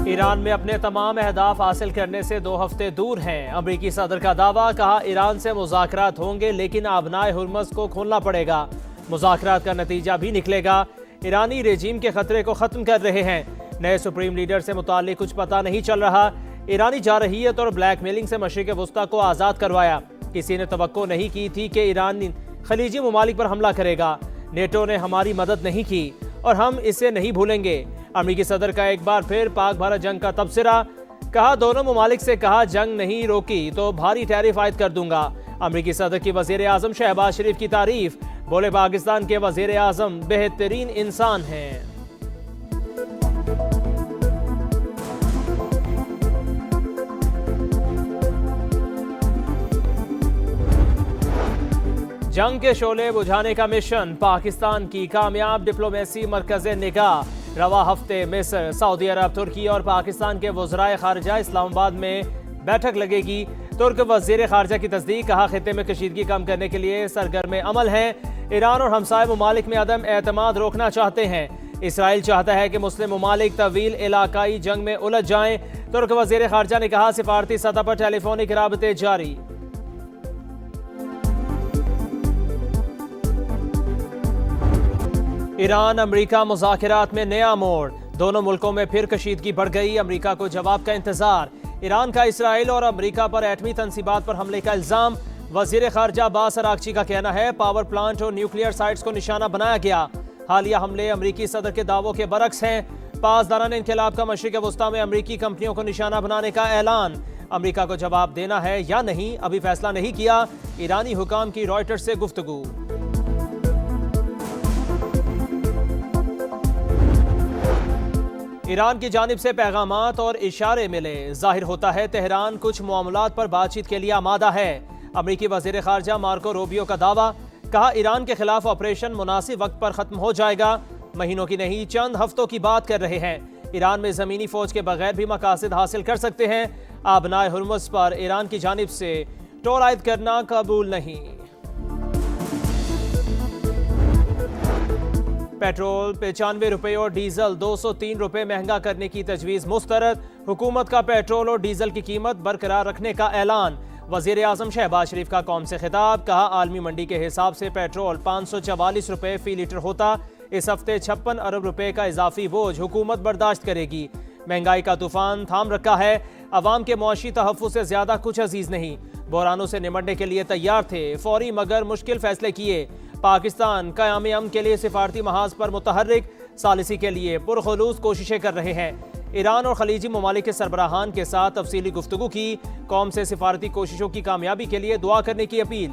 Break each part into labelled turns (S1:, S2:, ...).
S1: Iran में अपने तमाम अहदाफ हासिल करने से 2 हफ्ते दूर हैं। अमरीकी सदर का दावा, कहा ईरान से मुज़ाकरात होंगे लेकिन आबनाए हुर्मुज़ को खोलना पड़ेगा। मुज़ाकरात का नतीजा भी निकलेगा। ईरानी रेजीम के खतरे को ख़त्म कर रहे हैं। नए सुप्रीम लीडर से मुताल्लिक कुछ पता नहीं चल रहा। ईरानी जारहियत और ब्लैकमेलिंग से मशरिक़ वस्ता को आज़ाद करवाया। किसी ने तवक्को नहीं की थी कि ईरान खलीजी ममालिक पर हमला करेगा। नेटो ने हमारी मदद नहीं की और हम इसे नहीं भूलेंगे। अमरीकी सदर का एक बार फिर पाक भारत जंग का तबसरा, कहा दोनों ममालिक से कहा जंग नहीं रोकी तो भारी टैरिफ आयद कर दूंगा। अमरीकी सदर की वज़ीर आज़म शहबाज शरीफ की तारीफ, बोले पाकिस्तान के वज़ीर आज़म बेहतरीन इंसान हैं। जंग के शोले बुझाने का मिशन, पाकिस्तान की कामयाब डिप्लोमेसी मरकज़ निगाह। रवा हफ्ते मिस्र, सऊदी अरब, तुर्की और पाकिस्तान के वज़राए खारजा इस्लामाबाद में बैठक लगेगी। तुर्क वज़ीर खारजा की तस्दीक, कहा खित्ते में कशीदगी कम करने के लिए सरगर्म अमल हैं। ईरान और हमसाय ममालिक में अदम एतमाद रोकना चाहते हैं। इसराइल चाहता है कि मुस्लिम ममालिक तवील इलाकाई जंग में उलझ जाएं। तुर्क वज़ीर खारजा ने कहा सिफारती सतह पर टेलीफोनिक राबते जारी। ईरान अमरीका मुज़ाकरात में नया मोड़, दोनों मुल्कों में फिर कशीदगी बढ़ गई। अमरीका को जवाब का इंतजार। ईरान का इसराइल और अमरीका पर एटमी तंसीबात पर हमले का इल्जाम। वज़ीर खारजा अब्बास अरागची का कहना है पावर प्लांट और न्यूक्लियर साइट्स को निशाना बनाया गया। हालिया हमले अमरीकी सदर के दावों के बरक्स हैं। पासदारान इनकलाब का मशरिक़ वस्ता में अमरीकी कंपनियों को निशाना बनाने का ऐलान। अमरीका को जवाब देना है या नहीं, अभी फैसला नहीं किया। ईरानी हुकाम की रॉयटर्स से गुफ्तगू। ईरान की जानिब से पैगामात और इशारे मिले, जाहिर होता है तेहरान कुछ मामलात पर बातचीत के लिए आमादा है। अमरीकी वज़ीर खारजा मार्को रूबियो का दावा, कहा ईरान के खिलाफ ऑपरेशन मुनासिब वक्त पर खत्म हो जाएगा। महीनों की नहीं चंद हफ्तों की बात कर रहे हैं। ईरान में ज़मीनी फौज के बगैर भी मकासद हासिल कर सकते हैं। आबनाए हुर्मुज़ पर ईरान की जानिब से टोल आयद करना कबूल नहीं। पेट्रोल 95 रुपये और डीजल 203 रुपये महंगा करने की तजवीज़ मुस्तरद। हुकूमत का पेट्रोल और डीजल की कीमत बरकरार रखने का ऐलान। वज़ीर आज़म शहबाज शरीफ का कौम से खिताब, कहा आलमी मंडी के हिसाब से पेट्रोल 544 रुपये फ़ी लीटर होता। इस हफ्ते 56 अरब रुपये का इजाफी बोझ हुकूमत बर्दाश्त करेगी। महंगाई का तूफान थाम रखा है। अवाम के मुआशी तहफ़्फ़ुज़ से ज़्यादा कुछ अजीज़ नहीं। बहरानों से निमटने के लिए तैयार थे, फौरी मगर मुश्किल फैसले किए। पाकिस्तान क़याम अमन के लिए सिफारती महाज पर मुतहर्रिक, सालिसी के लिए पुरखुलूस कोशिशें कर रहे हैं। ईरान और खलीजी ममालिक के सरबराहान के साथ तफसीली गुफ्तगू की। कौम से सिफारती कोशिशों की कामयाबी के लिए दुआ करने की अपील।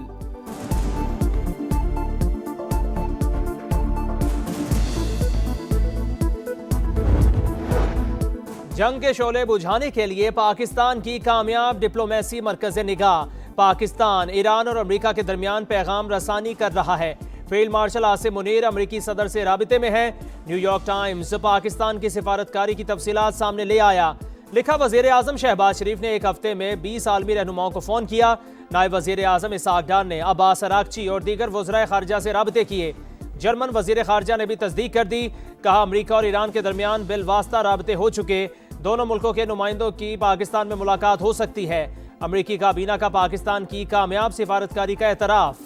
S1: जंग के शोले बुझाने के लिए पाकिस्तान की कामयाब डिप्लोमेसी मरकज़ निगाह। पाकिस्तान, ईरान और अमरीका के दरमियान पैगाम रसानी कर रहा है। फील्ड मार्शल आसिम मुनीर अमरीकी सदर से राबिते में है। न्यूयॉर्क टाइम्स पाकिस्तान की सिफारतकारी की तफसीलात सामने ले आया। लिखा वज़ीर आज़म शहबाज शरीफ ने एक हफ्ते में 20 आलमी रहनुमाओं को फ़ोन किया। नायब वज़ीर आज़म इसहाक डार ने अब्बास अरागची और दीगर वज़राए खारजा से राबिते किए। जर्मन वज़ीर खारजा ने भी तस्दीक कर दी, कहा अमरीका और ईरान के दरमियान बिलवास्ता राबिते हो चुके। दोनों मुल्कों के नुमाइंदों की पाकिस्तान में मुलाकात हो सकती है। अमरीकी काबीना का पाकिस्तान की कामयाब सिफारतकारी का एतराफ़।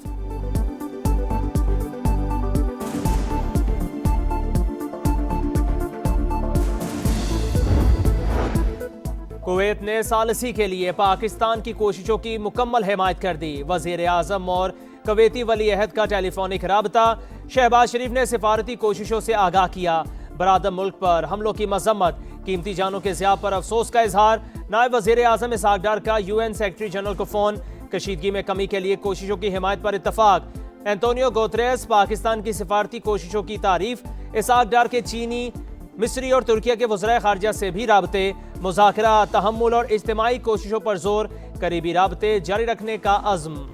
S1: कुवैत ने सालिसी के लिए पाकिस्तान की कोशिशों की मुकम्मल हिमायत कर दी। वज़ीर आज़म और कुवैती वली अहद का टेलीफोनिक राबता। शहबाज शरीफ ने सिफारती कोशिशों से आगाह किया। बरादर मुल्क पर हमलों की मजम्मत, कीमती जानों के ज़िया पर अफसोस का इजहार। नायब वज़ीर आज़म इसहाक डार का UN सेक्रेटरी जनरल को फ़ोन। कशीदगी में कमी के लिए कोशिशों की हिमायत पर इत्तफाक। एंटोनियो गुतेरेस पाकिस्तान की सिफारती कोशिशों की तारीफ। इसहाक डार के चीनी, मिस्री और तुर्किया के वज़राए खारजा से भी राबते। मुज़ाकरा, तहम्मुल और इज्तिमाई कोशिशों पर जोर। करीबी राबते जारी रखने का अज़्म।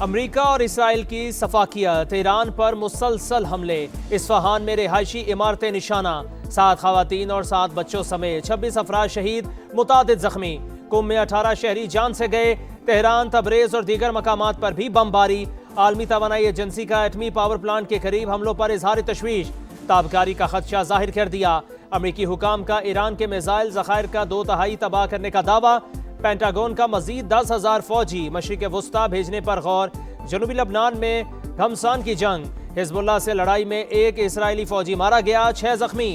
S1: अमरीका और इसराइल की सफाकियत, ईरान पर मुसलसल हमले। इस्फहान में रिहायशी इमारतें निशाना। 7 खवातीन और 7 बच्चों समेत 26 अफराद शहीद, मुतादिद जख्मी। कुम में 18 शहरी जान से गए। तेहरान, तबरेज और दीगर मकामात पर भी बमबारी। आलमी तवानाई एजेंसी का एटमी पावर प्लांट के करीब हमलों पर इजहार तशवीश, ताबकारी का खदशा जाहिर कर दिया। अमरीकी हुकाम का ईरान के मिसाइल ज़खायर का 2/3 तबाह करने का दावा। पेंटागन का मजीद 10,000 फौजी मशरिक वस्ता भेजने पर गौर। जनूबी लबनान में घमसान की जंग, हिजबुल्लाह से लड़ाई में एक इसराइली फौजी मारा गया, 6 जख्मी।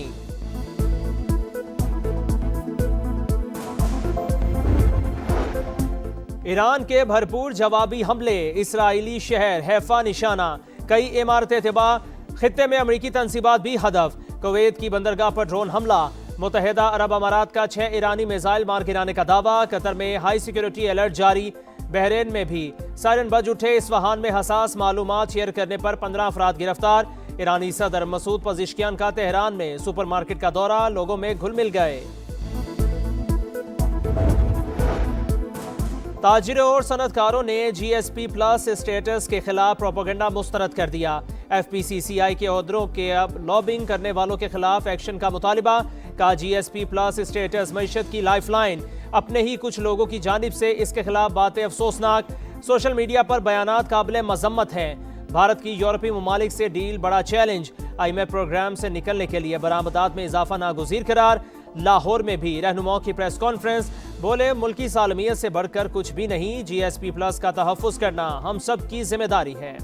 S1: ईरान के भरपूर जवाबी हमले, इसराइली शहर हैफा निशाना, कई इमारतें तबाह, खित्ते में अमरीकी तंसीबात भी हदफ। कुवैत की बंदरगाह पर ड्रोन हमला, मुत्तहिदा अरब अमारात का 6 ईरानी मिसाइल मार गिराने का दावा। कतर में हाई सिक्योरिटी अलर्ट जारी, बहरीन में भी सायरन बज उठे। इस्फहान में हसास मालूमात शेयर करने पर 15 अफराद गिरफ्तार। ईरानी सदर मसूद पज़ेश्कियान का तेहरान में सुपरमार्केट का दौरा, लोगों में घुल मिल गए। ताजिरों और सनतकारों ने GSP प्लस स्टेटस के खिलाफ प्रोपेगेंडा मुस्तरद कर दिया। FPCCI के ओहदरों के अब लॉबिंग करने वालों के खिलाफ एक्शन का मुतालिबा। का GSP प्लस स्टेटस मईशत की लाइफलाइन, अपने ही कुछ लोगों की जानिब से इसके खिलाफ बातें अफसोसनाक। सोशल मीडिया पर बयानात काबिल मजम्मत हैं। भारत की यूरोपीय ममालिक से डील बड़ा चैलेंज, IMF प्रोग्राम से निकलने के लिए बरामदात में इजाफा नागुज़ीर करार। लाहौर में भी रहनुमाओं की प्रेस कॉन्फ्रेंस, बोले मुल्की सालमियत से बढ़कर कुछ भी नहीं, GSP प्लस का तहफ़्फ़ुज़ करना हम सब की जिम्मेदारी है।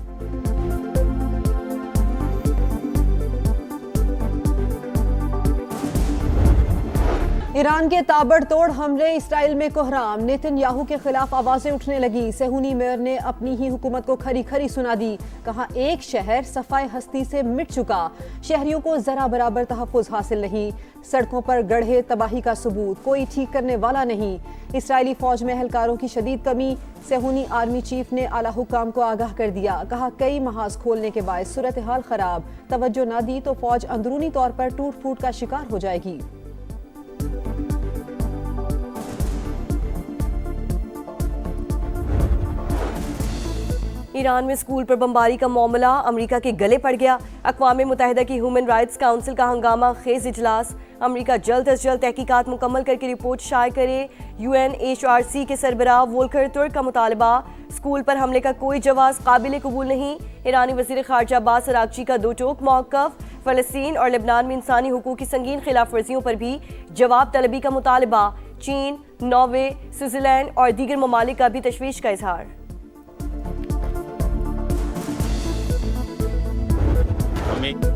S2: ईरान के ताबड़तोड़ हमले, इसराइल में कोहराम, नेतन्याहू के खिलाफ आवाजें उठने लगी। सेहूनी मेयर ने अपनी ही हुकूमत को खरी खरी सुना दी। कहा एक शहर सफाई हस्ती से मिट चुका, शहरियों को जरा बराबर तहफ़्फ़ुज़ हासिल नहीं। सड़कों पर गड्ढे, तबाही का सबूत, कोई ठीक करने वाला नहीं। इसराइली फौज में एहलकारों की शदीद कमी, सेहूनी आर्मी चीफ ने आला हुकाम को आगाह कर दिया। कहा कई महाज खोलने के बाद सूरत हाल खराब, तवज्जो न दी तो फौज अंदरूनी तौर पर टूट फूट का शिकार हो जाएगी।
S3: ईरान में स्कूल पर बमबारी का मामला अमेरिका के गले पड़ गया। अक़वाम मुत्तहिदा की ह्यूमन राइट्स काउंसिल का हंगामा खेज इजलास, अमेरिका जल्द अज जल्द तहकीकात मुकम्मल करके रिपोर्ट शाये करे। UNHRC के सरबराह वोल्कर तुर्क का मुतालबा, स्कूल पर हमले का कोई जवाब काबिल कबूल नहीं। ईरानी वज़ीर ख़ारजा अब्बास अराग़ची का दो टोक मौक़िफ़, फ़लस्तीन और लेबनान में इंसानी हुकूक़ की संगीन खिलाफ वर्जियों पर भी जवाब तलबी का मुतालबा। चीन, नॉर्वे, स्विट्ज़रलैंड और दीगर ममालिक का भी तशवीश का इजहार।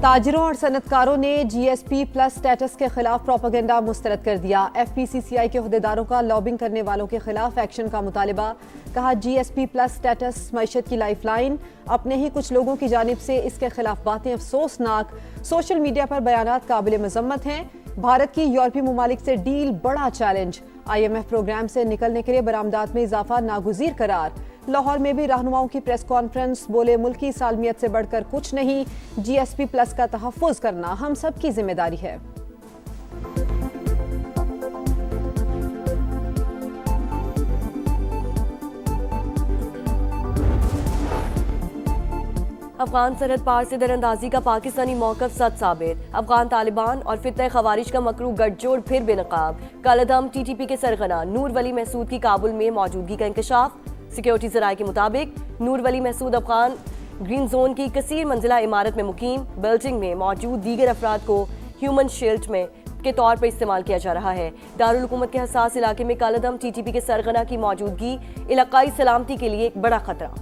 S2: ताजिरों और सनतकारों ने GSP प्लस स्टेटस के खिलाफ प्रोपेगेंडा मुस्तरद कर दिया। FPCCI के अहदेदारों का लॉबिंग करने वालों के खिलाफ एक्शन का मुतालिबा। कहा GSP प्लस स्टेटस मईशत की लाइफलाइन, अपने ही कुछ लोगों की जानिब से इसके खिलाफ बातें अफसोसनाक। सोशल मीडिया पर बयानात काबिल मजम्मत हैं। भारत की यूरोपीय ममालिक से डील बड़ा चैलेंज, IMF प्रोग्राम से निकलने के लिए बरामदात में इजाफा नागुज़ीर करार। लाहौर में भी रहनुमाओं की प्रेस कॉन्फ्रेंस, बोले मुल्की सालमियत से बढ़कर कुछ नहीं, GSP प्लस का तहफ़्फ़ुज़ करना हम सब की जिम्मेदारी है।
S3: अफगान सरहद पार से दरअंदाजी का पाकिस्तानी मौक़िफ़ सच साबित, अफगान तालिबान और फित्ना ख़वारिज का मकरू गठजोड़ फिर बेनकाब। कालादम TTP के सरगना नूर वली महसूद की काबुल में मौजूदगी का इंकशाफ। सिक्योरिटी ज़राए के मुताबिक नूर वली महसूद अफगान ग्रीन जोन की कसीर मंजिला इमारत में मुकीम, बिल्डिंग में मौजूद दीगर अफराद को ह्यूमन शील्ड में के तौर पर इस्तेमाल किया जा रहा है। दारुल हुकूमत के हसास इलाके में कालादम TTP के सरगना की मौजूदगी इलाकाई सलामती के लिए एक बड़ा खतरा।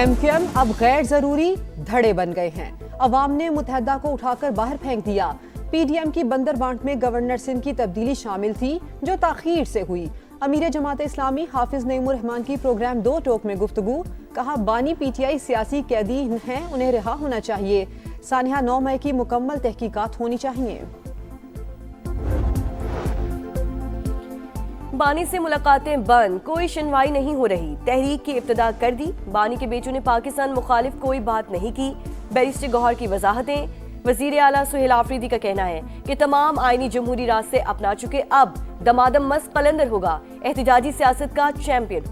S2: MQM अब गैर जरूरी धड़े बन गए हैं। अवाम ने मुत्तहिदा को उठाकर बाहर फेंक दिया। PDM की बंदर बांट में गवर्नर सिंध की तब्दीली शामिल थी, जो ताखीर से हुई। अमीर जमात इस्लामी हाफिज नईमुर रहमान की प्रोग्राम दो टोक में गुफ्तगू। कहा बानी PTI सियासी कैदी हैं, उन्हें रिहा होना चाहिए। सानिया 9 मई की मुकम्मल तहकीकात होनी चाहिए।
S3: बानी से मुलाकातें बंद, कोई सुनवाई नहीं हो रही। तहरीक की इब्तिदा कर दी। बानी के बेटों ने पाकिस्तान मुखालिफ कोई बात नहीं की। बैरिस्टर गौहर की वजाहतें। वजीर आला सुहेल आफरीदी का कहना है कि तमाम आईनी जमहूरी रास्ते अपना चुके, अब दमादम मस्त कलंदर होगा, एहतिजाजी सियासत का चैंपियन।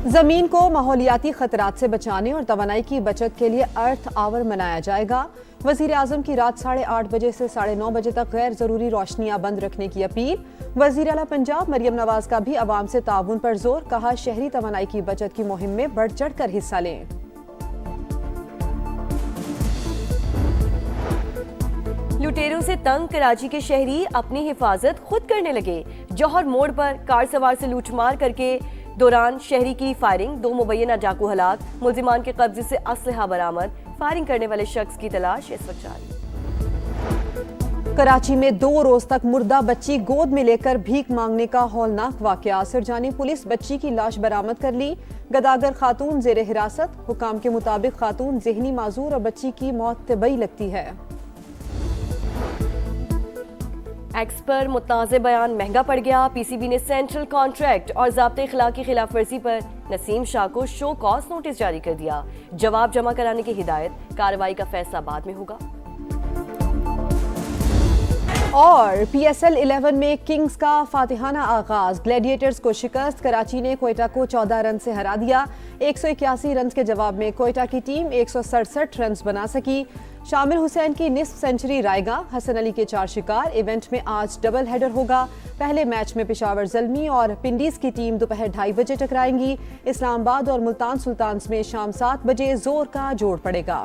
S2: जमीन को माहौलियाती खतरात से बचाने और तवानाई की बचत के लिए अर्थ आवर मनाया जाएगा। वजीर आजम की रात 8:30 बजे से 9:30 बजे तक गैर जरूरी रोशनियां बंद रखने की अपील। वजीर आला पंजाब मरियम नवाज का भी अवाम से ताउन पर जोर, कहा शहरी तवानाई की बचत की मुहिम में बढ़ चढ़ कर हिस्सा लें।
S3: लुटेरों से तंग कराची के शहरी अपनी हिफाजत खुद करने लगे। जौहर मोड़ पर कार सवार से लूटमार करके दौरान शहरी की फायरिंग, 2 मुबैना डाकू हलाक, मुल्जिमान के कब्जे से असलहा बरामद। फायरिंग करने वाले शख्स की तलाश इस वक्त जारी।
S2: कराची में 2 रोज तक मुर्दा बच्ची गोद में लेकर भीख मांगने का हौलनाक वाकया। सरजानी पुलिस बच्ची की लाश बरामद कर ली। गदागर खातून जेर हिरासत। हुकाम के मुताबिक खातून ज़हनी माजूर और बच्ची की मौत तबई लगती है।
S3: एक्स पर मुतनाज़ बयान महंगा पड़ गया। पीसीबी ने सेंट्रल कॉन्ट्रैक्ट और ज़ाब्ते इखलाक की खिलाफ वर्जी पर नसीम शाह को शो कॉज नोटिस जारी कर दिया। जवाब जमा कराने की हिदायत। कार्रवाई का फैसला बाद में होगा।
S2: और PSL 11 में किंग्स का फातिहाना आगाज। ग्लैडिएटर्स को शिकस्त। कराची ने कोयटा को 14 रन से हरा दिया। 181 रन के जवाब में कोयटा की टीम 167 रन बना सकी। शामिर हुसैन की निस्फ सेंचुरी रायगा। हसन अली के 4 शिकार। इवेंट में आज डबल हेडर होगा। पहले मैच में पेशावर ज़ल्मी और पिंडीज की टीम दोपहर 2:30 बजे टकराएंगी। इस्लामाबाद और मुल्तान सुल्तान्स में शाम 7 बजे जोर का जोड़ पड़ेगा।